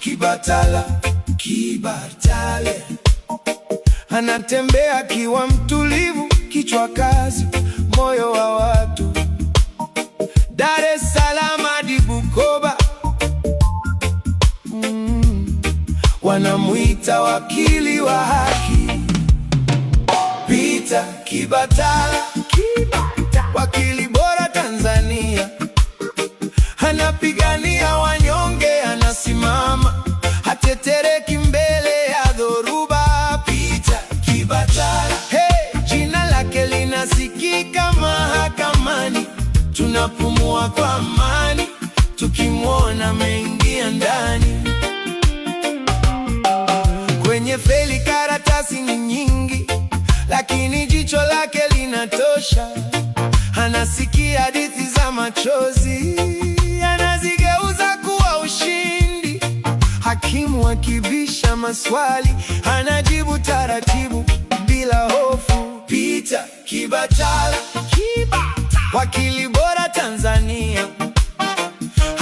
Kibatala, Kibatale anatembea akiwa mtulivu, kichwa kazi, moyo wa watu. Dar es Salaam hadi Bukoba, wanamuita wakili wa haki. Peter Kibatala, wakili bora Tanzania, anapigania wanyonge, anasimama, hatetereki mbele ya dhoruba. Peter Kibatala, hey, jina lake linasikika mahakamani, tunapumua kwa amani, tukimwona ameingia ndani. Kwenye faili karatasi ni nyingi, lakini jicho lake linatosha. Anasikia hadithi za machozi, anazigeuza kuwa ushindi. Hakimu akibisha maswali, anajibu taratibu bila hofu. Peter Kibatala, wakili bora Tanzania,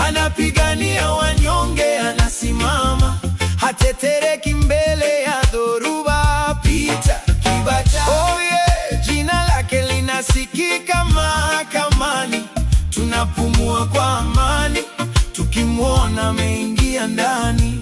anapigania wanyonge, anasimama, hatetereki mbele ya dhoruba. Peter Kibatala, oh yeah, jina lake linasikika mahakamani, tunapumua kwa amani, tukimwona ameingia ndani.